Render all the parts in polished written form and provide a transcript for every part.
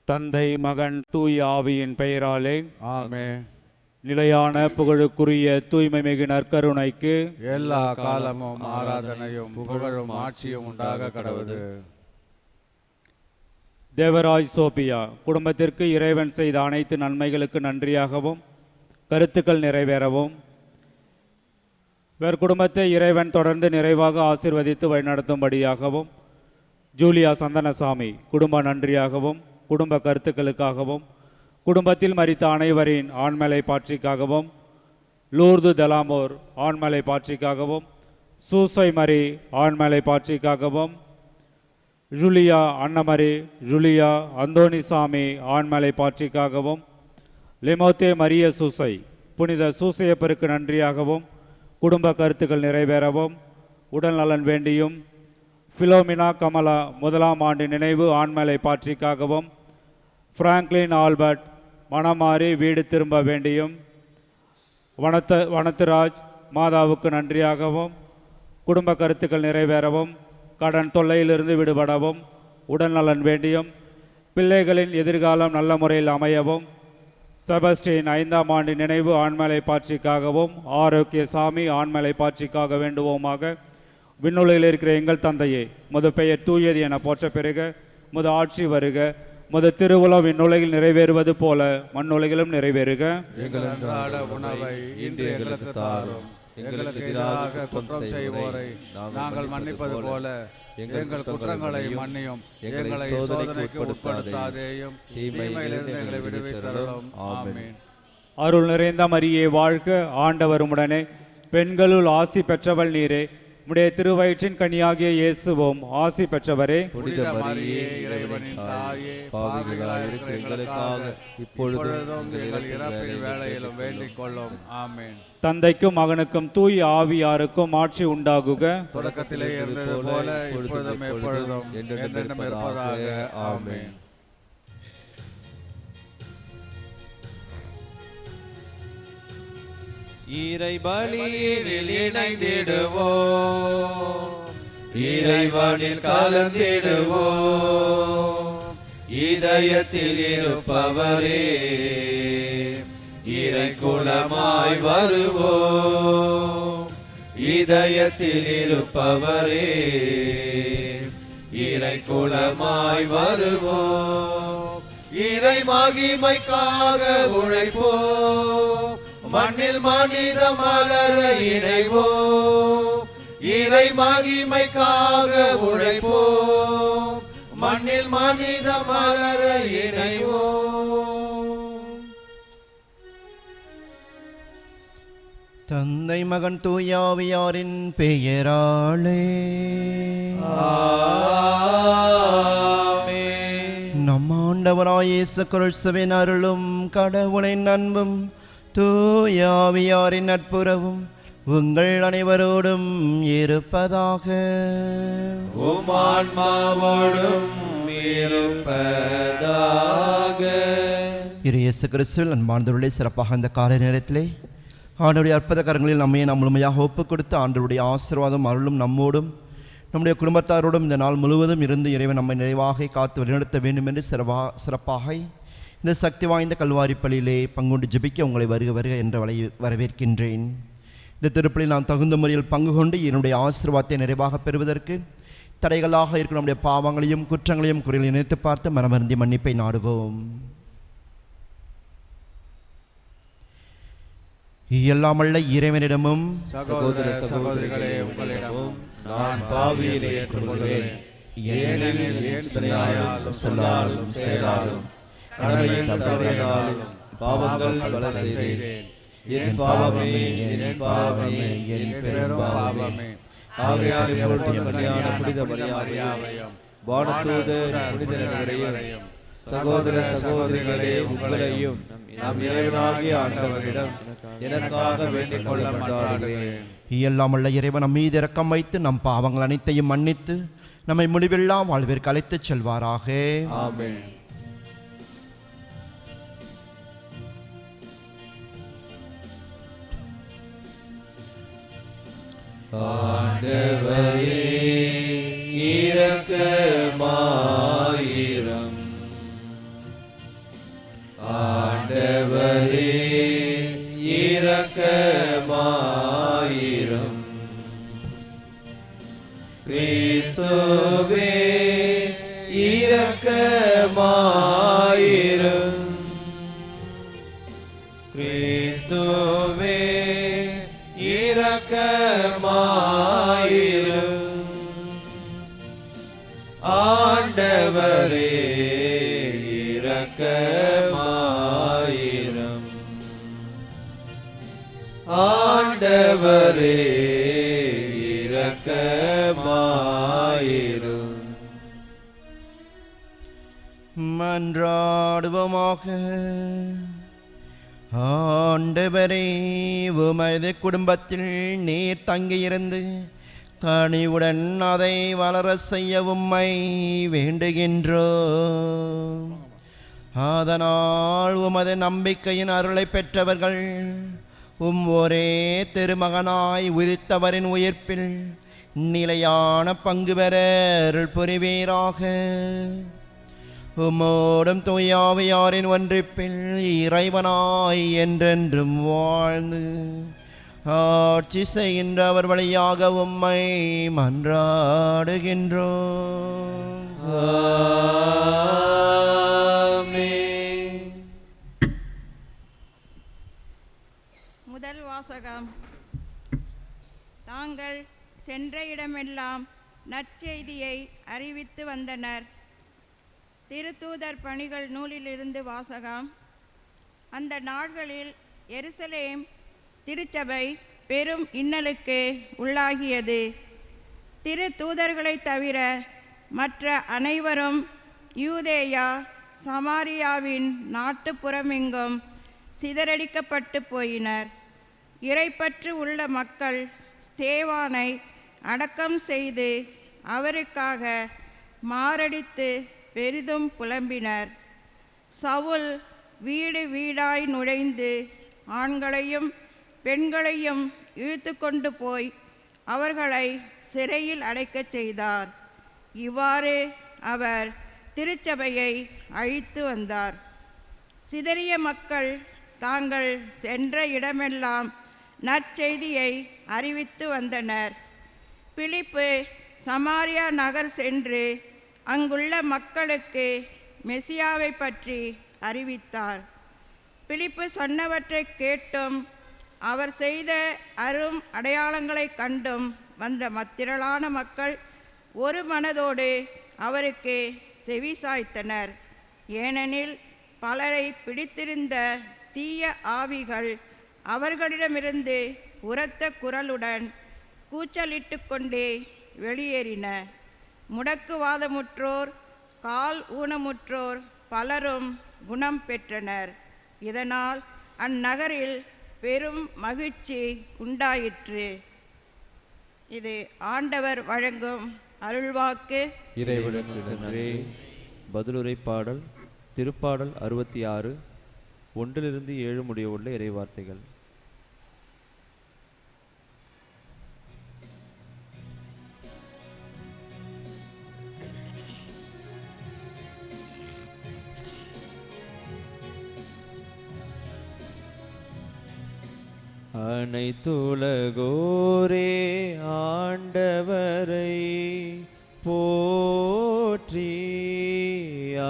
தந்தை, மகன், தூய் ஆவியின் பெயராலே ஆமென். நிலையான புகழுக்குரிய தூய்மை மிகு நற்கருணைக்கு எல்லா காலமும் ஆராதனையும் புகழும் ஆட்சியும் உண்டாக கடவுது. தேவராஜ் சோபியா குடும்பத்திற்கு இறைவன் செய்த அனைத்து நன்மைகளுக்கு நன்றியாகவும் கருத்துக்கள் நிறைவேறவும் வேறு குடும்பத்தை இறைவன் தொடர்ந்து நிறைவாக ஆசீர்வதித்து வழிநடத்தும்படியாகவும் ஜூலியா சந்தனசாமி குடும்ப நன்றியாகவும் குடும்ப கருத்துக்களுக்காகவும் குடும்பத்தில் மரித்த அனைவரின் ஆண்மலை பாட்சிக்காகவும் லூர்து தலாமோர் ஆண்மலை பாட்சிக்காகவும் சூசை மரி ஆண்மலை பாட்சிக்காகவும் ஜூலியா அன்னமரி ஜூலியா அந்தோனிசாமி ஆண்மலை பாட்சிக்காகவும் லெமோத்தே மரிய சூசை புனித சூசையப்பருக்கு நன்றியாகவும் குடும்ப கருத்துக்கள் நிறைவேறவும் உடல் நலன் வேண்டியும் ஃபிலோமினா கமலா 1ஆம் ஆண்டு நினைவு ஆண்மலை பாட்சிக்காகவும் பிராங்க்லின் ஆல்பர்ட் மணமாறி வீடு திரும்ப வேண்டியும் வனத்துராஜ் மாதாவுக்கு நன்றியாகவும் குடும்ப கருத்துக்கள் நிறைவேறவும் கடன் தொல்லையிலிருந்து விடுபடவும் உடல் நலன் வேண்டியும் பிள்ளைகளின் எதிர்காலம் நல்ல முறையில் அமையவும் செபஸ்டின் 5ஆம் ஆண்டு நினைவு ஆண்மலை பாட்சிக்காகவும் ஆரோக்கியசாமி ஆண்மலை பாட்சிக்காக வேண்டுவோமாக. விண்ணுலகில் இருக்கிற எங்கள் தந்தையே, முது பெயர் தூயது என போற்ற பெறுக, முது ஆட்சி வருக, முது திருவுளம் விண்ணுலகில் நிறைவேறுவது போல மண்ணுலகிலும் நிறைவேறுக. எங்கள் அன்றாட உணவை இன்று எங்களுக்கு தாரும். எங்களுக்கு எதிராக குற்றம் செய்வோரை நாங்கள் மன்னிப்பது போல எங்கள் குற்றங்களை மன்னியும். எங்களை சோதனைக்கு உட்படுத்தாதேயும், தீமையிலிருந்து எங்களை விடுவித்தருளும். ஆமென். அருள் நிறைந்த மரியே வாழ்க, ஆண்டவர் உம்முடனே, பெண்களுள் ஆசி பெற்றவள் நீரே, உம்முடைய திருவயிற்றின் கனியாகிய இயேசுவும் ஆசி பெற்றவரே. புனித மரியே, இறைவனின் தாயே, பாவிகளாய் இருக்கிற எங்களுக்காக இப்பொழுதும் எங்கள் இறப்பின் வேளையிலும் வேண்டிக் கொள்ளும். ஆமென். தந்தைக்கும் மகனுக்கும் தூய் ஆவியாருக்கும் ஆட்சி உண்டாகுக. தொடக்கத்திலே இருந்தது போல இப்பொழுதும் எப்பொழுதும் என்றென்றும் இருப்பதாக. ஆமென். இறை பலியில் இணைந்திடுவோம், இறைவனில் கலந்திடுவோம். இதயத்தில் இருப்பவரே, இறை குலமாய் வருவோம். இதயத்தில் இருப்பவரே, இறை குலமாய் வருவோம். இறை மகிமைக்காக உழைப்போம், மண்ணில் மனித மலர இணைவோம். இறை மகிமைக்காக உழைப்போம், மண்ணில் மனித மலர இணைவோம். தந்தை மகன் தூயாவியாரின் பெயராலே ஆமென். நம் ஆண்டவராய் இயேசு கிறிஸ்துவின் அருளும் கடவுளின் அன்பும் தூயாவியாரின் நட்புறவும் உங்கள் அனைவரோடும் இருப்பதாக. உம் ஆன்மாவோடும் இருப்பதாக. இயேசு கிறிஸ்துவில் அன்பார்ந்தவர்களே, சிறப்பாக இந்த காலை நேரத்திலே ஆண்டவருடைய அற்புத கரங்களில் நம்மை நாம் முழுமையாக ஒப்புக் கொடுத்து ஆண்டவருடைய ஆசீர்வாதம் அருளும் நம்மோடும் நம்முடைய குடும்பத்தாரோடும் இந்த நாள் முழுவதும் இருந்து இறைவன் நம்மை நிறைவாக காத்து வழிநடத்த வேண்டும் என்று சிறப்பாக இந்த சக்தி வாய்ந்த கல்வாரி பள்ளியிலே பங்குண்டு ஜெபிக்க உங்களை வருக வருக என்று வரவேற்கின்றேன். இந்த திருப்பலில் நாம் தகுந்த முறையில் பங்கு கொண்டு என்னுடைய ஆசீர்வாதத்தை நிறைவாக பெறுவதற்கு தடைகளாக இருக்கிற நம்முடைய பாவங்களையும் குற்றங்களையும் குறையில் நினைத்து பார்த்து மனமருந்தி மன்னிப்பை நாடுவோம். எல்லாமல்ல இறைவனிடமும் சகோதர சகோதரிகளே, உங்களிடமும் நான் பாவியை ஏற்றுக்கொள்கிறேன். ஏனெனில் என் சிந்தனையாலும் சொல்லாலும் செயலாலும் கடமையின் தவறினாலும் பாவங்கள் பல செய்தேன். என் பாவமே, என் பாவமே, என் பெரும் பாவமே. ஆகையால் எப்பொழுதும் கன்னியான புனித மரியாதையும் வானதூதர் புனிதரையும் சகோதர சகோதரிகளே உங்களையும் நம் இறைவனாகிய ஆண்டவரிடம் எனக்காக வேண்டிக் கொள்ள மன்றாடுகிறேன். எல்லாமல்ல இறைவன் நம் மீது இரக்கம் வைத்து நம் பாவங்கள் அனைத்தையும் மன்னித்து நம்மை முடிவில்லா வாழ்விற்கு அழைத்துச் செல்வாராக. ஆமென். ஆண்டவரே இரக்கமாயிரம். கிறிஸ்துவே இரக்கமாயிரும். கிறிஸ்துவே இரக்கமாயிரும். ஆண்டவரே இரக்கமாயிரும். ஆண்டவரே இரக்கமாயிரும். மன்றாடுவோமாக. ஆண்டவரே, உமது குடும்பத்தில் நீர் தங்கியிருந்து கனிவுடன் அதை வளர செய்ய உம்மை வேண்டுகின்றோம். அதனால் உமது நம்பிக்கையின் அருளை பெற்றவர்கள் ஒரே திருமகனாய் உதித்தவரின் உயிர்ப்பில் நிலையான பங்கு பெற அருள் புரிவீராக. உம்மோடும் தூயாவியாரின் ஒன்றிப்பில் இறைவனாய் என்றென்றும் வாழ்ந்து ஆட்சி செய்கின்ற அவர் வழியாக உம்மை மன்றாடுகின்றோம். ஆமென். முதல் வாசகம். தாங்கள் சென்ற இடமெல்லாம் நற்செய்தியை அறிவித்து வந்தனர். திருத்தூதர் பணிகள் நூலிலிருந்து வாசகம். அந்த நாட்களில் எருசலேம் திருச்சபை பெரும் இன்னலுக்கு உள்ளாகியது. திருத்தூதர்களை தவிர மற்ற அனைவரும் யூதேயா சமாரியாவின் நாட்டுப்புறமெங்கும் சிதறடிக்கப்பட்டு போயினர். இறைப்பற்று உள்ள மக்கள் ஸ்தேவானை அடக்கம் செய்து அவருக்காக மாரடித்து பெரிதும் புலம்பினர். சவுல் வீடு வீடாய் நுழைந்து ஆண்களையும் பெண்களையும் இழுத்து கொண்டு போய் அவர்களை சிறையில் அடைக்கச் செய்தார். இவ்வாறு அவர் திருச்சபையை அழித்து வந்தார். சிதறிய மக்கள் தாங்கள் சென்ற இடமெல்லாம் நற்செய்தியை அறிவித்து வந்தனர். பிலிப்பு சமாரியா நகர் சென்று அங்குள்ள மக்களுக்கு மெசியாவை பற்றி அறிவித்தார். பிலிப்பு சொன்னவற்றை கேட்டும் அவர் செய்த அரும் அடையாளங்களை கண்டும் வந்த மத்திரளான மக்கள் ஒரு மனதோடு அவருக்கு செவி சாய்த்தனர். ஏனெனில் பலரை பிடித்திருந்த தீய ஆவிகள் அவர்களிடமிருந்து உரத்த குரலுடன் கூச்சலிட்டு கொண்டே வெளியேறின. முடக்குவாதமுற்றோர், கால் ஊனமுற்றோர் பலரும் குணம் பெற்றனர். இதனால் அந்நகரில் பெரும் மகிழ்ச்சி உண்டாயிற்று. இது ஆண்டவர் வழங்கும் அருள்வாக்கு. இறைவனுக்கு நன்றி. பதிலுரை பாடல் திருப்பாடல் 66 1 7 முடிய உள்ள இறைவார்த்தைகள். அனைத்துலகோரே ஆண்டவரை போற்றி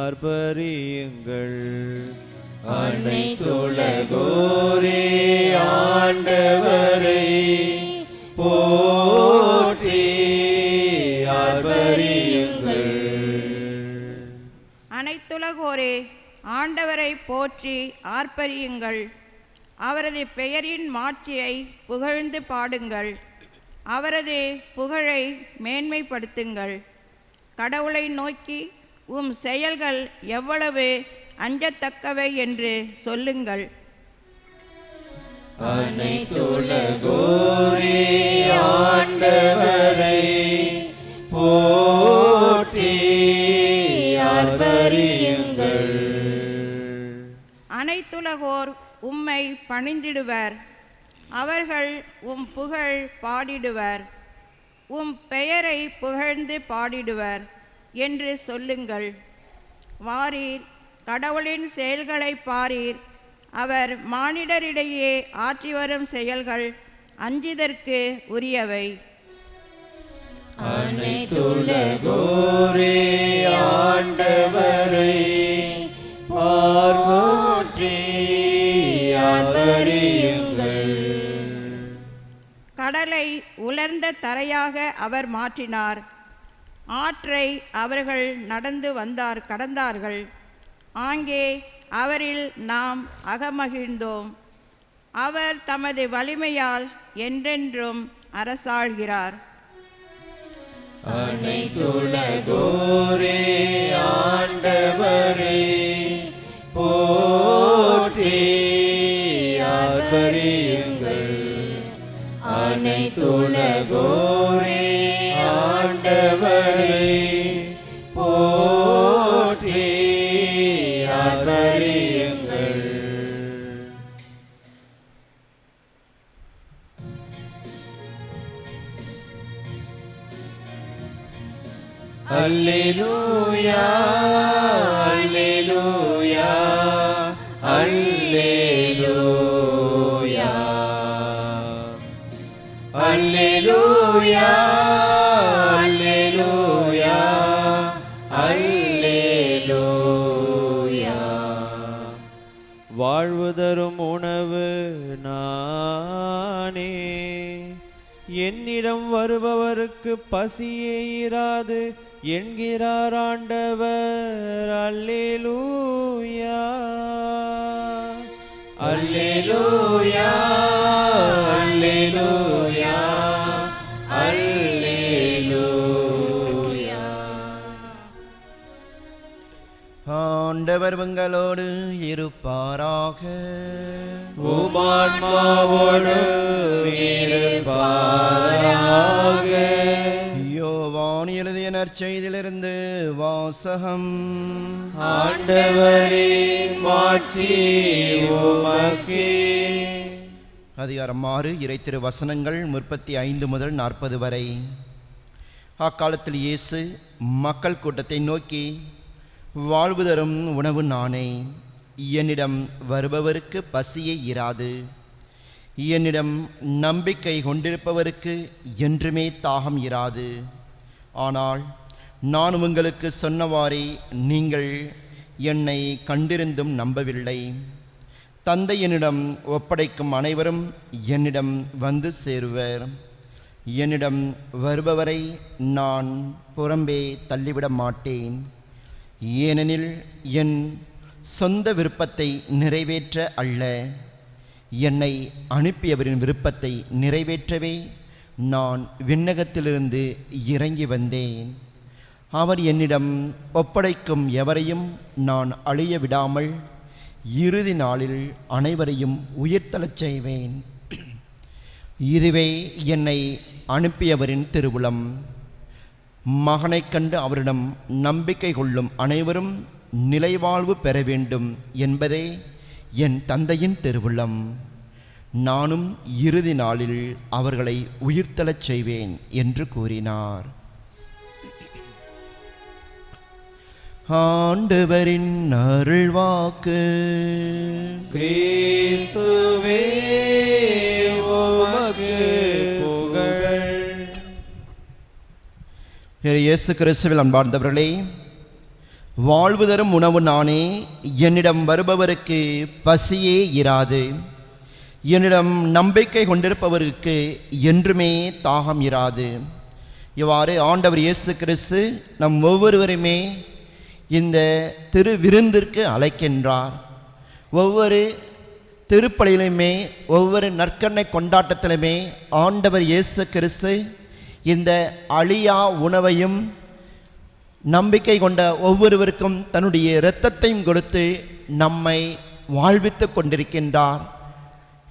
ஆர்ப்பரியுங்கள். அனைத்துலகோரே ஆண்டவரை போற்றி ஆர்ப்பரியுங்கள். அனைத்துலகோரே ஆண்டவரை போற்றி ஆர்ப்பரியுங்கள். அவரது பெயரின் மாட்சியை புகழ்ந்து பாடுங்கள். அவரது புகழை மேன்மைப்படுத்துங்கள். கடவுளை நோக்கி உம் செயல்கள் எவ்வளவு அஞ்சத்தக்கவை என்று சொல்லுங்கள். அனைத்துலகோரே ஆண்டவரை போற்றி ஆர்ப்பரியுங்கள். அனைத்துலகோர் உம்மை பணிந்திடுவர். அவர்கள் உம் புகழ் பாடிடுவர். உம் பெயரை புகழ்ந்து பாடிடுவர் என்று சொல்லுங்கள். வாரீர், கடவுளின் செயல்களை பாரீர். அவர் மானிடரிடையே ஆற்றி வரும் செயல்கள் அஞ்சிதற்கு உரியவை. அனைத்துலகோரே ஆண்டவரை பார்வோற்றி ஆர்ப்பரியுங்கள். கடலை உலர்ந்த தரையாக அவர் மாற்றினார். ஆற்றை அவர்கள் நடந்து கடந்தார்கள். ஆங்கே அவரில் நாம் அகமகிழ்ந்தோம். அவர் தமது வலிமையால் என்றென்றும் அரசாள்கிறார். அனைத்துலகோரே ஆண்டவரை போற்றி ஆர்ப்பரியுங்கள். அனைத்துலகோரே ஆண்டவரை போற்றி ஆர்ப்பரியுங்கள். அல்லேலூயா அல்லேலூயா அல்லேலூயா அல்லேலூயா அல்லேலூயா அல்லேலூயா. வாழ்வு தரும் உணவு நானே, என்னிடம் வருபவருக்கு பசியே இராது என்கிறார் ஆண்டவர். அல்லேலூயா அல்லேலூயா அல்லேலூயா அல்லேலூயா. ஆண்டவர் உங்களோடு இருப்பாராக. உமான்மாவோடு இருப்பாராக. யோவான் எழுதிய நற்செய்தியிலிருந்து வாசகம். ஆண்டவரே மாட்சி உமக்கே. அதிகாரம் 6 இறைத்திரு வசனங்கள் 35 முதல் 40 வரை. அக்காலத்தில் இயேசு மக்கள் கூட்டத்தை நோக்கி, வாழ்வு தரும் உணவு நானே, என்னிடம் வருபவருக்கு பசியே இராது, என்னிடம் நம்பிக்கை கொண்டிருப்பவருக்கு என்றுமே தாகம் இராது. ஆனால் நான் உங்களுக்கு சொன்னவாறே நீங்கள் என்னை கண்டிருந்தும் நம்பவில்லை. தந்தை என்னிடம் ஒப்படைக்கும் அனைவரும் என்னிடம் வந்து சேருவர். என்னிடம் வருபவரை நான் புறம்பே தள்ளிவிட மாட்டேன். ஏனெனில் என் சொந்த விருப்பத்தை நிறைவேற்ற அல்ல, என்னை அனுப்பியவரின் விருப்பத்தை நிறைவேற்றவே நான் விண்ணகத்திலிருந்து இறங்கி வந்தேன். அவர் என்னிடம் ஒப்படைக்கும் எவரையும் நான் அழிய விடாமல் இறுதி நாளில் அனைவரையும் உயிர்த்தெழச் செய்வேன். இதுவே என்னை அனுப்பியவரின் திருவுளம். மகனைக் கண்டு அவரிடம் நம்பிக்கை கொள்ளும் அனைவரும் நிலைவாழ்வு பெற வேண்டும் என்பதே என் தந்தையின் திருவுளம். நானும் இறுதி நாளில் அவர்களை உயிர்த்தெழச் செய்வேன் என்று கூறினார். ஆண்டவரின் அருள்வாக்கு. கிறிஸ்துவே உமக்கு புகழ். இயேசு கிறிஸ்துவில் அன்பார்ந்தவர்களே, வாழ்வு தரும் உணவு நானே, என்னிடம் வருபவருக்கு பசியே இராது, என்னிடம் நம்பிக்கை கொண்டிருப்பவருக்கு என்றுமே தாகம் இராது. இவ்வாறு ஆண்டவர் இயேசு கிறிஸ்து நம் ஒவ்வொருவருமே இந்த திரு விருந்திற்கு அழைக்கின்றார். ஒவ்வொரு திருப்பலியிலுமே ஒவ்வொரு நற்கருணை கொண்டாட்டத்திலுமே ஆண்டவர் இயேசு கிறிஸ்து இந்த அழியா உணவையும் நம்பிக்கை கொண்ட ஒவ்வொருவருக்கும் தன்னுடைய இரத்தத்தையும் கொடுத்து நம்மை வாழ்வித்து கொண்டிருக்கின்றார்.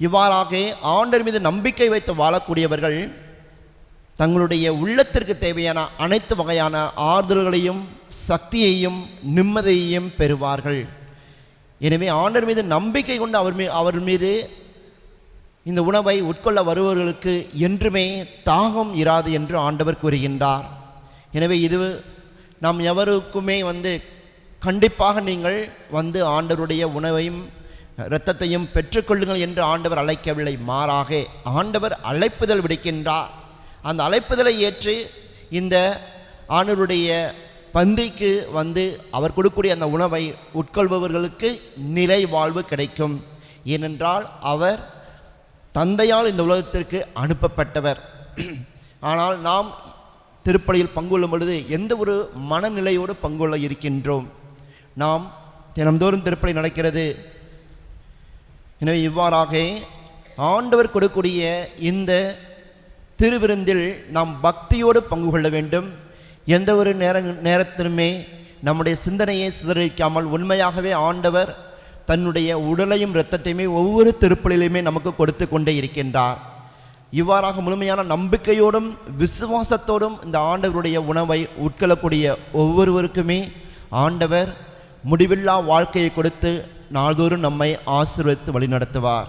இவ்வாறாக ஆண்டவர் மீது நம்பிக்கை வைத்து வாழக்கூடியவர்கள் தங்களுடைய உள்ளத்திற்கு தேவையான அனைத்து வகையான ஆறுதல்களையும் சக்தியையும் நிம்மதியையும் பெறுவார்கள். எனவே ஆண்டவர் மீது நம்பிக்கை கொண்டு அவர் மீது இந்த உணவை உட்கொள்ள வருபவர்களுக்கு என்றுமே தாகம் இராது என்று ஆண்டவர் கூறுகின்றார். எனவே இது நாம் எவருக்குமே கண்டிப்பாக நீங்கள் ஆண்டவருடைய உணவையும் இரத்தத்தையும் பெற்றுக்கொள்ளுங்கள் என்று ஆண்டவர் அழைக்கவில்லை. மாறாக ஆண்டவர் அழைப்புதல் விடுக்கின்றார். அந்த அழைப்புதலை ஏற்று இந்த ஆண்டவருடைய பந்திக்கு வந்து அவர் கொடுக்கக்கூடிய அந்த உணவை உட்கொள்பவர்களுக்கு நிலை வாழ்வு கிடைக்கும். ஏனென்றால் அவர் தந்தையால் இந்த உலகத்திற்கு அனுப்பப்பட்டவர். ஆனால் நாம் திருப்பலியில் பங்குகொள்ளும் பொழுது எந்த ஒரு மனநிலையோடு பங்குகொள்ள இருக்கின்றோம்? நாம் தினம்தோறும் திருப்பலி நடக்கிறது. எனவே இவ்வாறாக ஆண்டவர் கொடுக்கக்கூடிய இந்த திருவிருந்தில் நாம் பக்தியோடு பங்கு கொள்ள வேண்டும். எந்த ஒரு நேரத்திலுமே நம்முடைய சிந்தனையை சிதறடிக்காமல் உண்மையாகவே ஆண்டவர் தன்னுடைய உடலையும் இரத்தத்தையுமே ஒவ்வொரு திருப்பலிலுமே நமக்கு கொடுத்து கொண்டே இருக்கின்றார். இவ்வாறாக முழுமையான நம்பிக்கையோடும் விசுவாசத்தோடும் இந்த ஆண்டவருடைய உணவை உட்கொள்ளக்கூடிய ஒவ்வொருவருக்குமே ஆண்டவர் முடிவில்லா வாழ்க்கையை கொடுத்து நாள்தோறும் நம்மை ஆசீர்வதித்து வழிநடத்துவார்.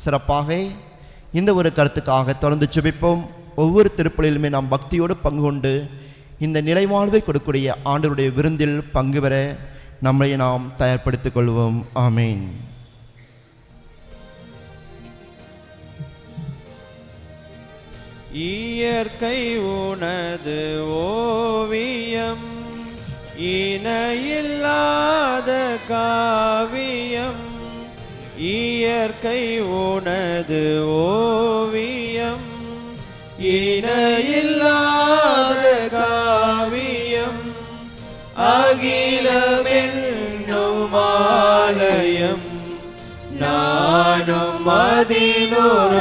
சிறப்பாக இந்த ஒரு கருத்துக்காக தொடர்ந்து ஜெபிப்போம். ஒவ்வொரு திருப்பலிலுமே நாம் பக்தியோடு பங்கு கொண்டு இந்த நிலைவாழ்வை கொடுக்கக்கூடிய ஆண்டவருடைய விருந்தில் பங்கு பெற நம்மை நாம் தயார்படுத்திக் கொள்வோம். ஆமேன். இயற்கை உனது ஓவியம், இணையில்லாத காவியம். இயற்கை உனது ஓவியம், இணையில்லாத காவியம். அகிலமென்னும் ஆலயம், நானும் அதிலோராகமம்.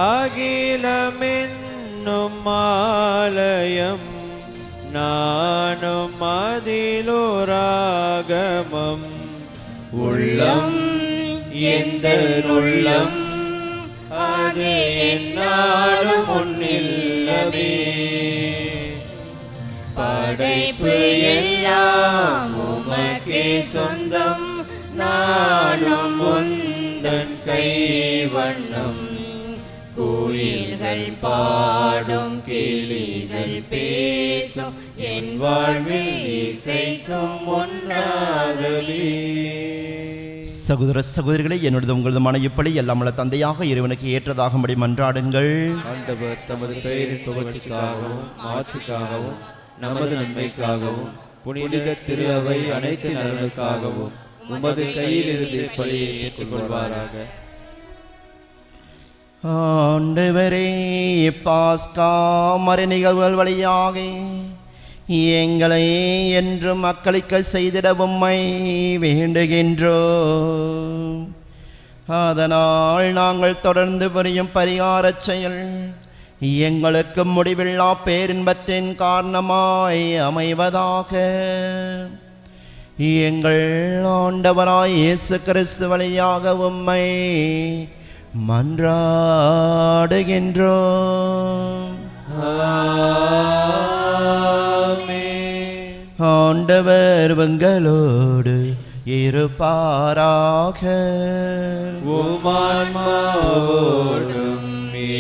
அகிலமென்னும் ஆலயம், நானும் அதிலோராகமம். உள்ளம் எந்த உள்ளம், அது என்னாலும் உன்னில்லமே. படைப்பு எல்லாம் உமக்கே சொந்தம், நானும் உந்தன் கைவண்ணம். கோயில்கள் பாடும் கிளிகள் பேசும், என் வாழ்வில் இசைக்கும் ஒன்றாகவே. சகோதர சகோதரிகளை, என்னுடைய உங்களதுமான இப்படி எல்லாமல்ல தந்தையாக இறைவனுக்கு ஏற்றதாகும்படி மன்றாடுங்கள். ஆண்டவர் தமது பெயரின் புகழ்ச்சிக்காகவும் ஆட்சிக்காகவும் நமது நன்மைக்காகவும் புனித திரு அவை அனைத்து நலனுக்காகவும் உமது கையில் இருந்து பலியை ஏற்றுக்கொள்வாராக. ஆண்டவரே, பாஸ்கா மறை நிகழ்வுகள் வழியாக எங்களை என்றும் மக்களிக்க செய்திட உம்மை வேண்டுகின்றோம். அதனால் நாங்கள் தொடர்ந்து புரியும் பரிகாரச் செயல் எங்களுக்கு முடிவில்லா பேரின்பத்தின் காரணமாய் அமைவதாக. எங்கள் ஆண்டவராய் இயேசு கிறிஸ்து வழியாக உம்மை மன்றாடுகின்றோம். ஆண்டவர் உங்களோடு இருப்பாராக. உமான்மாவோடும்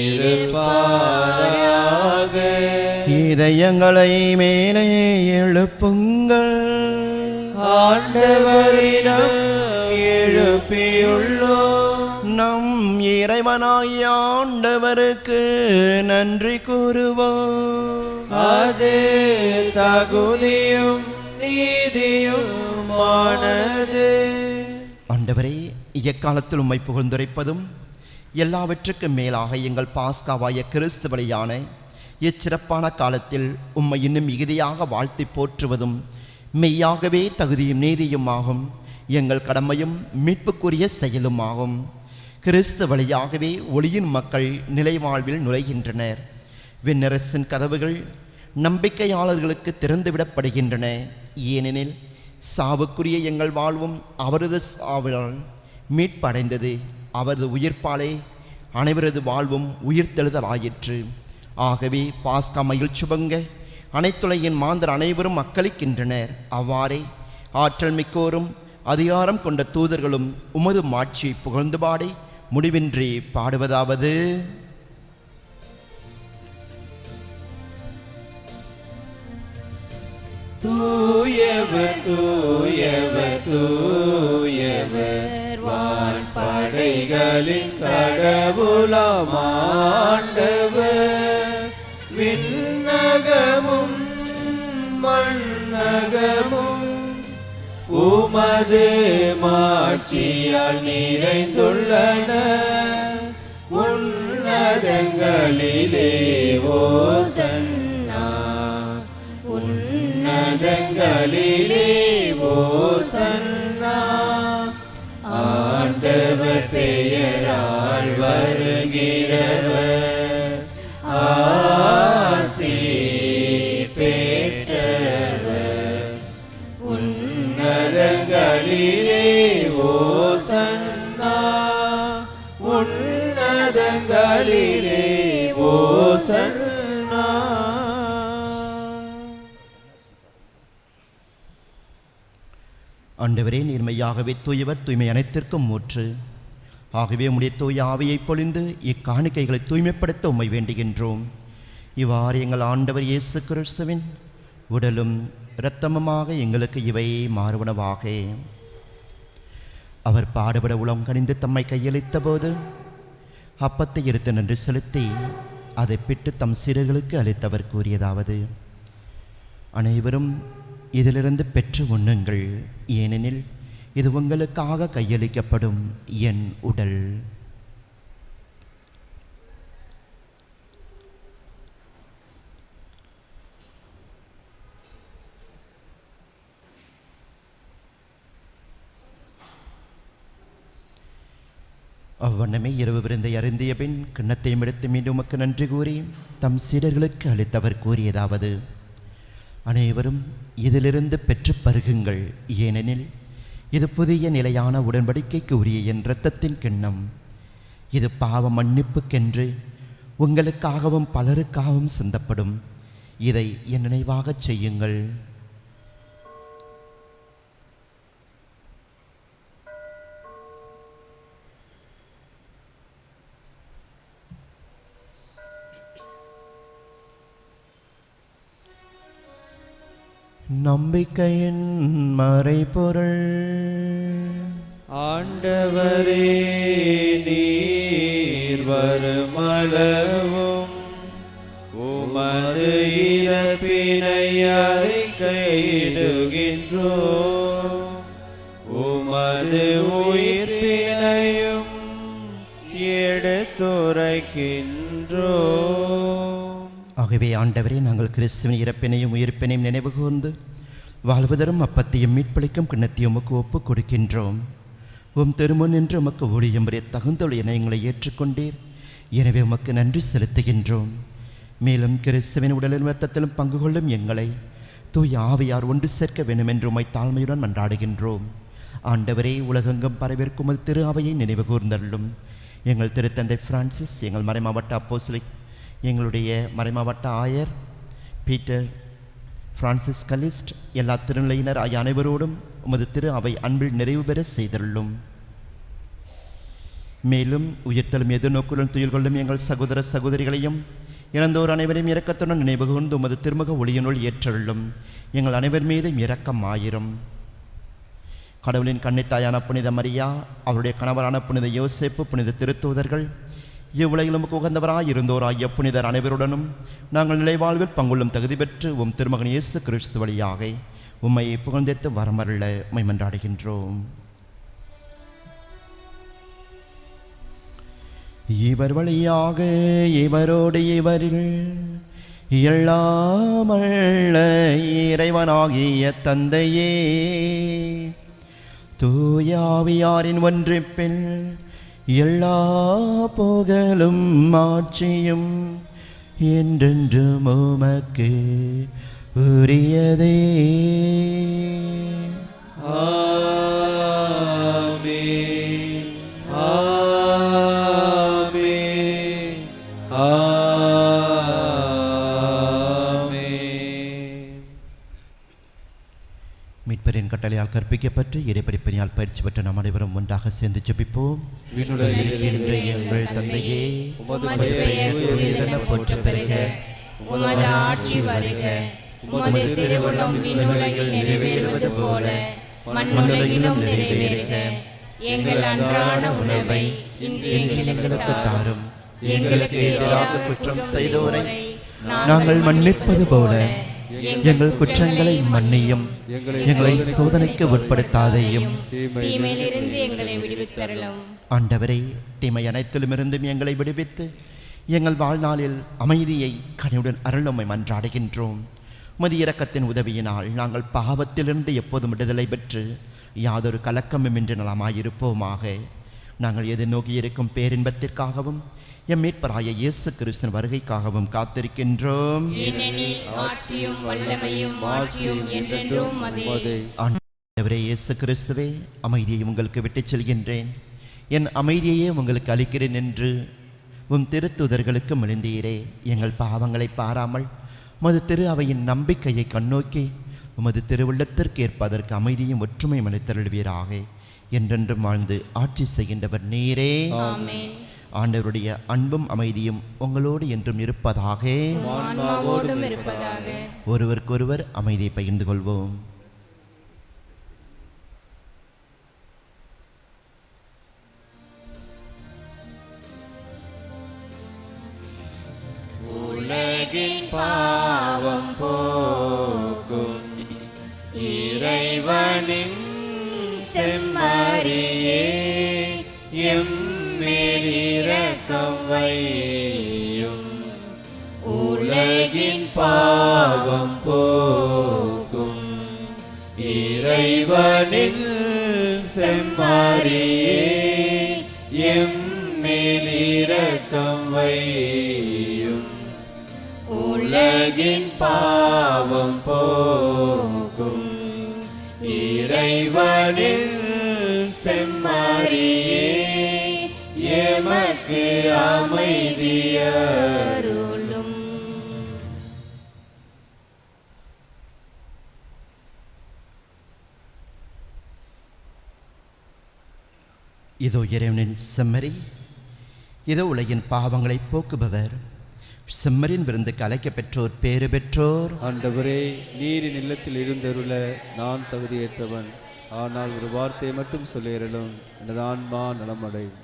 இருப்பாராக. இதயங்களை மேலே எழுப்புங்கள். ஆண்டவரிடம் எழுப்பியுள்ளோம். நம் இறைவனாகிய ஆண்டவருக்கு நன்றி கூறுவோம். அது தகுதியும் நீதியுமானது. ஆண்டவரே, எக்காலத்தில் உம்மை புகழ்ந்துரைப்பதும் எல்லாவற்றுக்கும் மேலாக எங்கள் பாஸ்காவாய கிறிஸ்து வழியான இச்சிறப்பான காலத்தில் உம்மை இன்னும் மிகுதியாக வாழ்த்தி போற்றுவதும் மெய்யாகவே தகுதியும் நீதியுமாகும். எங்கள் கடமையும் மீட்புக்குரிய செயலுமாகும். கிறிஸ்து வழியாகவே ஒளியின் மக்கள் நிலைவாழ்வில் நுழைகின்றனர். விண்ணரசின் கதவுகள் நம்பிக்கையாளர்களுக்கு திறந்துவிடப்படுகின்றன. ஏனெனில் சாவுக்குரிய எங்கள் வாழ்வும் அவரது சாவால் மீட்படைந்தது. அவரது உயிர்ப்பாலே அனைவரது வாழ்வும் உயிர்த்தெழுதலாயிற்று. ஆகவே பாஸ்கா மகிழ்ச்சி பங்க அனைத்துலகின் மாந்தர் அனைவரும் மக்களிக்கின்றனர். அவ்வாறே ஆற்றல் மிக்கோரும் அதிகாரம் கொண்ட தூதர்களும் உமது மாட்சி புகழ்ந்து பாடி முடிவின்றி பாடுவதாவது: தூயவர் தூயவர் தூயவர் வான்படைகளின் கடவுளாம் ஆண்டவர். விண்ணகமும் மண்ணகமும் உமது மாட்சியால் நிறைந்துள்ளன. உன்னதங்களிலே ஓசன்னா, உன்னதங்களிலே ஓசன்னா. ஆண்டவர் பெயரால் வருகிறவர் ஆசி பெற்றவர். உன்னதங்களிலே ஓசன்னா, உன்னதங்களிலே ஓசன்னா. ஆண்டவரே, நீர்மையாகவே தூயவர், தூய்மை அனைத்திற்கும் ஊற்று. ஆகவே உம்முடைய தூய ஆவியை பொழிந்து இக்காணிக்கைகளை தூய்மைப்படுத்த உம்மை வேண்டுகின்றோம். இவ்வாறு எங்கள் ஆண்டவர் இயேசு கிறிஸ்துவின் உடலும் இரத்தமுமாக எங்களுக்கு இவை மாறுவனவாக. அவர் பாடுபட உளம் கனிந்து தம்மை கையளித்த போது அப்பத்தை எடுத்து நன்றி செலுத்தி அதை பிட்டு தம் சீடர்களுக்கு அளித்தவர் கூறியதாவது: அனைவரும் இதிலிருந்து பெற்று உண்ணுங்கள், ஏனெனில் இது உங்களுக்காக கையளிக்கப்படும் என் உடல். அவ்வண்ணமே இரவு விருந்தை அருந்திய பின் கிண்ணத்தையும் எடுத்து மீண்டும் உமக்கு நன்றி கூறி தம் சீடர்களுக்கு அளித்தவர் கூறியதாவது: அனைவரும் இதிலிருந்து பெற்று பருகுங்கள், ஏனெனில் இது புதிய நிலையான உடன்படிக்கைக்கு உரிய என் இரத்தத்தின் கிண்ணம். இது பாவ மன்னிப்புக்கென்று உங்களுக்காகவும் பலருக்காகவும் சிந்தப்படும். இதை என் நினைவாகச் செய்யுங்கள். நம்பிக்கையின் மறைபொருள். ஆண்டவரே, நீர் வருமளவும் உமது இறப்பினை அறிக்கையிடுகின்றோம், உமது உயிர்ப்பினையும் எடுத்துரைக்கின்றோம். ஆகவே ஆண்டவரே, நாங்கள் கிறிஸ்துவின் இறப்பினையும் உயிர்ப்பினையும் நினைவு கூர்ந்து வாழ்வதரும் அப்பத்தையும் மீட்பளிக்கும் கிண்ணத்தையும் உமக்கு ஒப்புக் கொடுக்கின்றோம். உம் திருமுன் என்று உமக்கு ஊழியம்புரிய தகுந்தொழி என எங்களை ஏற்றுக்கொண்டீர். எனவே உமக்கு நன்றி செலுத்துகின்றோம். மேலும் கிறிஸ்துவின் உடலின் இரத்தத்திலும் பங்கு கொள்ளும் எங்களை தூய ஆவியார் ஒன்று சேர்க்க வேண்டும் என்று உம்மை தாழ்மையுடன் மன்றாடுகின்றோம். ஆண்டவரே, உலகெங்கும் பரவிருக்கும் உமது திரு அவையை நினைவு கூர்ந்தள்ளும். எங்கள் திருத்தந்தை பிரான்சிஸ், எங்கள் மறைமாவட்ட அப்போஸ்தலர், எங்களுடைய மறைமாவட்ட ஆயர் பீட்டர் பிரான்சிஸ் கலிஸ்ட், எல்லா திருநிலையினர் ஆகிய அனைவரோடும் உமது திரு அவை அன்பில் நிறைவு பெற செய்தள்ளும். மேலும் உயிர்த்தலும் எதிர்நோக்குடன் துயில் கொள்ளும் எங்கள் சகோதர சகோதரிகளையும் இறந்தோர் அனைவரையும் இரக்கத்துடன் நினைவு கூர்ந்து உமது திருமுக ஒளியினுள் ஏற்றள்ளும். எங்கள் அனைவர் மீதும் இரக்கம் ஆயிரும். கடவுளின் கன்னித்தாயான புனித மரியா, அவருடைய கணவரான புனித யோசேப்பு, புனித திருத்தூதர்கள், இவ்வுலகிலும் உகந்தவராய் இருந்தோராகிய புனிதர் அனைவருடனும் நாங்கள் நிலைவாழ்வில் பங்குள்ளும் தகுதி பெற்று உம் திருமகன் இயேசு கிறிஸ்து வழியாக உம்மை புகழ்ந்தெத்து வரமருள உம்மை மன்றாடுகின்றோம். இவர் வழியாக இவரோடு இவரில் எல்லாமல்ல இறைவனாகிய தந்தையே, தூயாவியாரின் ஒன்றிப்பில் எல்லா புகழும் ஆட்சியும் என்றென்றும் உமக்கு உரியதே. ஆமென், ஆமென், ஆமென். மீட்பரின் கட்டளையால் கற்பிக்கப்பட்டு இறைப்படிப்பணியால் பயிற்சி பெற்ற நாம் அனைவரும் ஒன்றாக சேர்ந்து ஜெபிப்போம். விண்ணுலகில் இருக்கின்ற எங்கள் தந்தையே, உமது உமது பெயர் தூயதென போற்றப் பெறுக. உமது ஆட்சி வருக. உமது திருவுளம் விண்ணுலகில் நிறைவேறுவது போல மண்ணுலகிலும் நிறைவேறுக. எங்கள் அன்றாட உணவை இன்று எங்களுக்கு தாரும். எங்களுக்கு எதிராக குற்றம் செய்தோரை நாங்கள் மன்னிப்பது போல எங்கள் குற்றங்களை மன்னியும், எங்களை சோதனைக்கு உட்படுத்தாதேயும், தீமையிலிருந்து எங்களை விடுவித்தருளும். ஆண்டவரே, தீமை அனைத்திலுமிருந்தும் எங்களை விடுவித்து எங்கள் வாழ்நாளில் அமைதியை கனிவுடன் அருளுமை மன்றாடுகின்றோம். உமது இரக்கத்தின் உதவியினால் நாங்கள் பாவத்திலிருந்து எப்போதும் விடுதலை பெற்று யாதொரு கலக்கமுமின்றி நலமாயிருப்போமாக. நாங்கள் எதிர்நோக்கியிருக்கும் பேரின்பத்திற்காகவும் எம் மீட்பராய இயேசு கிறிஸ்துவின் வருகைக்காகவும் காத்திருக்கின்றோம். ஏனெனில் ஆட்சியும் வல்லமையும் மாட்சியும் என்றென்றும் உமதே. ஆண்டவரே இயேசு கிறிஸ்துவே, அமைதியை உங்களுக்கு விட்டுச் செல்கின்றேன், என் அமைதியையே உங்களுக்கு அளிக்கிறேன் என்று உம் திருத்தூதர்களுக்கு மொழிந்தீரே. எங்கள் பாவங்களை பாராமல் உமது திரு அவையின் நம்பிக்கையை கண்ணோக்கி உமது திருவுள்ளத்திற்கு ஏற்பதற்கு அமைதியும் ஒற்றுமையும் அளித்தருள்வீராக. என்றென்றும் வாழ்ந்து ஆட்சி செய்கின்றவர் நீரே. ஆமென். ஆண்டவருடைய அன்பும் அமைதியும் உங்களோடு என்றும் இருப்பதாக. ஆன்மாவோடும் இருப்பதாக. ஒருவருக்கொருவர் அமைதியை பகிர்ந்து கொள்வோம். உலகின் பாவம் போக்கும் இறைவனின் செம்மறியே, எம்மேல் இரக்கம் வையும். உலகின் பாவம் போக்கும் இறைவனின் செம்மறியே, எம்மேல் இரக்கம் வையும். உலகின் பாவம் போக்கும் இறைவனின் செம்மறியே, எமக்கு அமைதியருளும். இதோ இறைவனின் செம்மறி, இதோ உலகின் பாவங்களை போக்குபவர். செம்மறின் விருந்துக்கு அழைக்கப் பெற்றோர் பேறு பெற்றோர். ஆண்டவரே, நீரின் இல்லத்தில் இருந்தருள நான் தகுதியற்றவன், ஆனால் ஒரு வார்த்தை மட்டும் சொல்லியறலும் எனது ஆன்மா நலமடையும்.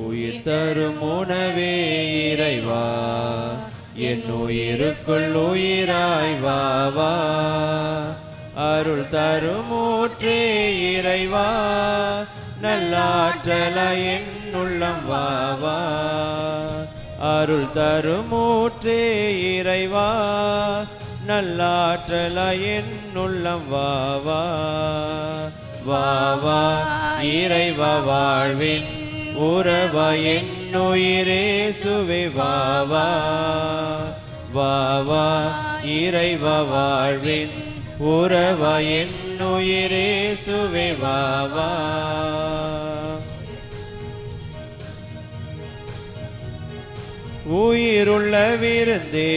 உயிர் தரும் உணவே இறைவா, என் உயிருக்குள் உயிராய் வா வா. அருள் தரும் ஊற்றே இறைவா, நல்லாற்றலாய் என் உள்ளம் வா வா. அருள் தரும் ஊற்றே இறைவா, நல்லாற்றலாய் என் உள்ளம் வா வா. வா வா இறைவா, வாழ்வின் உறவா என் உயிரேசுவே வா வா. வா வா இறைவா, வாழ்வின் உறவா என் உயிரேசுவே வா வா. உயிருள்ள விருந்தே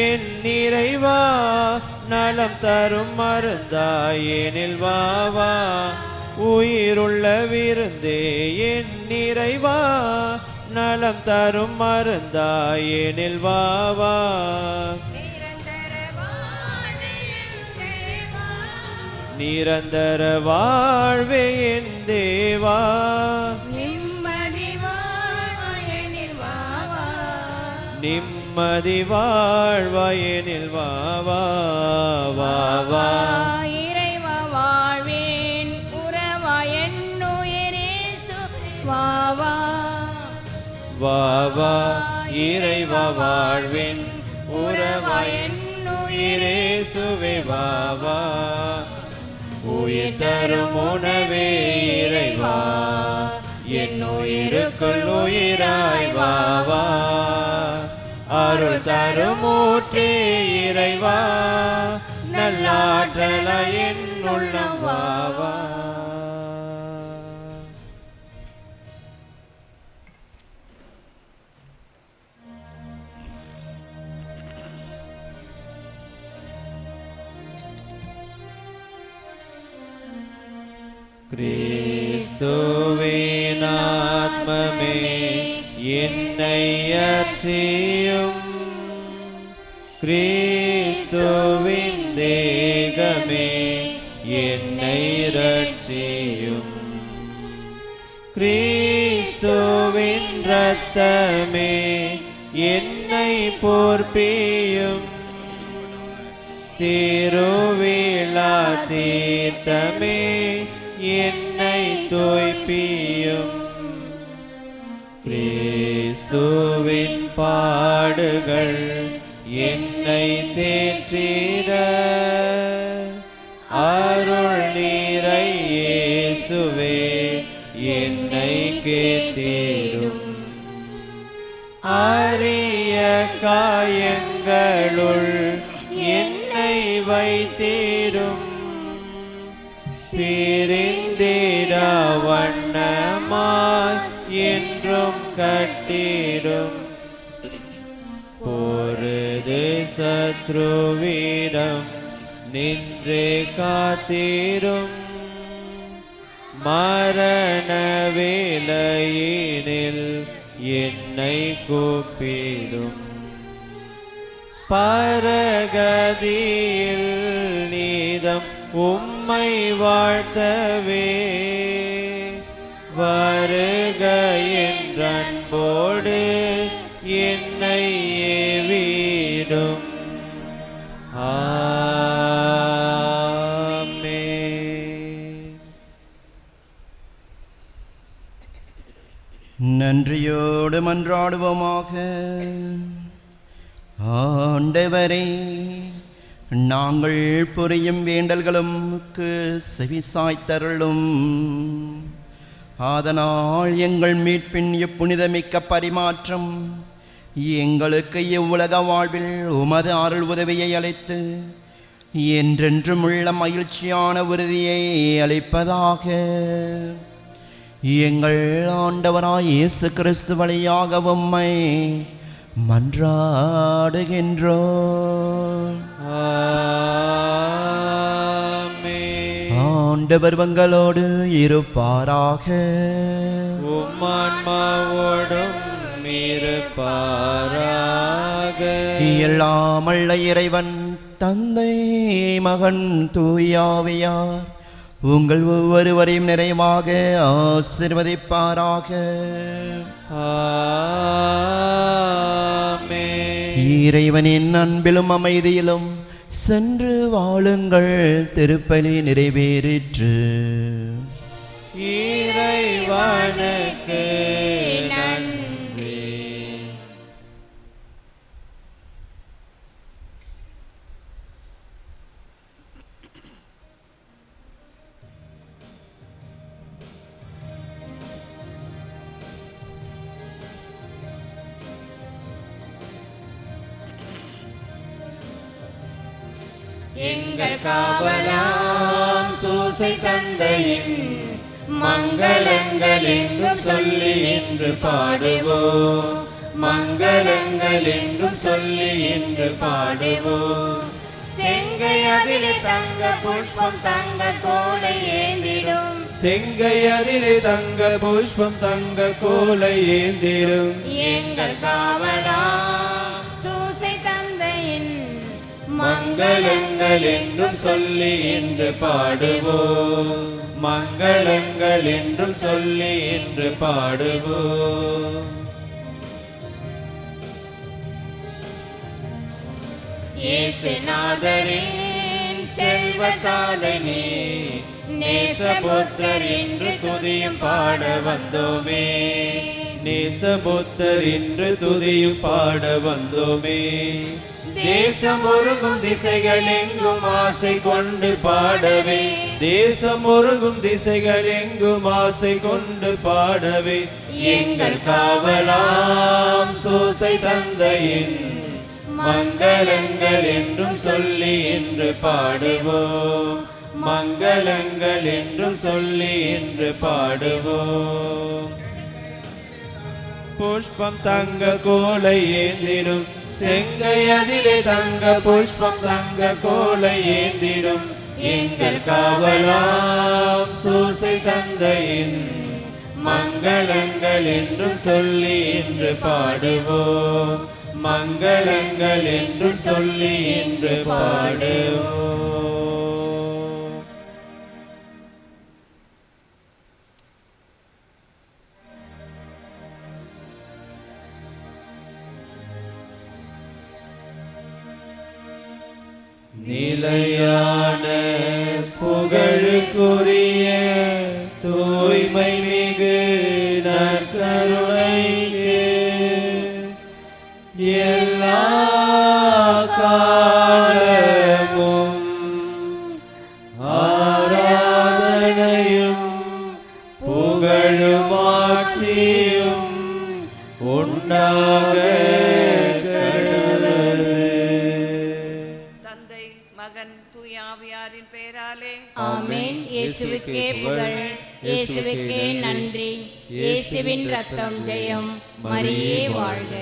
என் இறைவா, நலம் தரும் மருந்தாயேனில் வா வா. உயிருள்ள விருந்தே என் இறைவா, நலம் தரும் மருந்தாயேனில் வா வா. நிரந்தர வாழ்வே என் தேவா, நிம்மதி வாழ்வயனில் வா வா. நிம்மதி வாழ்வயனில் வா வா. வா வா இறைவா, வாழ்வேன் உறவா என் உயிரேசு வா வா. வா வா இறைவா, வாழ்வின் உறவா என் உயிரேசுவே வா வா. உயிர் தரும் உணவே இறைவா, என் உயிருக்குள் உயிராய் வா வா. அருள் தரும் ஊற்றே இறைவா, நல்லாற்றலாய் என் உள்ளம் வா வா. கிறிஸ்துவே கிறிஸ்துவின் ஆத்மமே என்னை அர்ச்சியும், கிறிஸ்துவின் தேகமே என்னை ரட்சியும், கிறிஸ்துவின் இரத்தமே என்னை போர்ப்பியும், திருவிழா தீர்த்தமே என்னை தோய்ப்பியும், கிறிஸ்துவின் பாடுகள் என்னை தேற்றிட, அருள் நீரை இயேசுவே என்னை கேட்டிடும், அரிய காயங்களுள் என்னை வைத்திடும், பிரிந்திட வண்ணமாய் என்றும் கட்டிடும், பொருது சத்ருவிடம் நின்று காத்திடும், மரண வேளையினில் என்னை கூப்பிடும், பரகதியில் நீதம் உம்மை வாழ்த்தவே, வருக என்ற அன்போடு என்னை ஏவிடும். ஆமென். நன்றியோடு மன்றாடுவோமாக. ஆண்டவரே, நாங்கள் புரியும் வேண்டல்களுக்கு செவிசாய்த்தருளும். அதனால் எங்கள் மீட்பின் இப்புனிதமிக்க பரிமாற்றம் எங்களுக்கு இவ்வுலக வாழ்வில் உமது அருள் உதவியை அளித்து என்றென்றும் உள்ள மகிழ்ச்சியான உறுதியை அளிப்பதாக. எங்கள் ஆண்டவராய் இயேசு கிறிஸ்து வழியாக உம்மை மன்றாடுகின்றோம். ஆமென். ஆண்டவர் உங்களோடு இருப்பாராக. உம் ஆன்மாவோடும் இருப்பாராக. எல்லாம் வல்ல இறைவன் தந்தை, மகன், தூயாவியார் உங்கள் ஒவ்வொருவரையும் நிறைவாக ஆசீர்வதிப்பாராக. ஆமென். இறைவனின் அன்பிலும் அமைதியிலும் சென்று வாழுங்கள். திருப்பலி நிறைவேறிற்று. இறைவனுக்கு நன்றி. எங்கள் காவலாம் சூசை தந்தையின் மங்களங்கள் எங்கும் சொல்லி இன்று பாடுவோம். மங்களங்கள் எங்கும் சொல்லி இன்று பாடுவோம். செங்கையதிலே தங்க புஷ்பம் தங்க கோலை ஏந்திடும். செங்கையதிலே தங்க புஷ்பம் தங்க கோலை ஏந்திடும். எங்கள் காவலாம் சூசை தந்தையின் மங்களங்கள் எங்கும் சொல்லி இன்று பாடுவோம். மங்களங்கள் என்றும் சொல்லி இன்று பாடுவோம். இயேசுநாதரின் செல்வத்தாதனே நேசபுத்திரர் என்று துதியும் பாட வந்தோமே. நேசபுத்தர் என்று துதியும் பாட வந்தோமே. தேசம் ஒருங்கும் திசைகள் எங்கும் ஆசை கொண்டு பாடவே. தேசம் ஒருகும் திசைகள் எங்கும் ஆசை கொண்டு பாடவே. எங்கள் காவலாம் சூசை தந்தையின் மங்களங்கள் என்றும் சொல்லி இன்று பாடுவோம். மங்களங்கள் என்றும் சொல்லி இன்று பாடுவோம். புஷ்பம் தங்க கோலை ஏந்திடும். செங்கையதிலே தங்க புஷ்பம் தங்க கோலை ஏந்திடும். எங்கள் காவலாம் சூசை தந்தையின் மங்களங்கள் என்றும் சொல்லி இன்று பாடுவோம். மங்களங்கள் என்றும் சொல்லி இன்று பாடுவோம். நிலையான புகழுக்குரிய தூய்மை மிகு நற்கருணைக்கு எல்லா காலமும் ஆராதனையும் புகழும் ஆட்சியும் உண்டாக தந்தை மகன் தூய ஆவியாரின் பெயராலே ஆமென். இயேசுவுக்கே புகழ், இயேசுவுக்கே நன்றி. இயேசுவின் ரத்தம் ஜெயம். மரியே வாழ்க.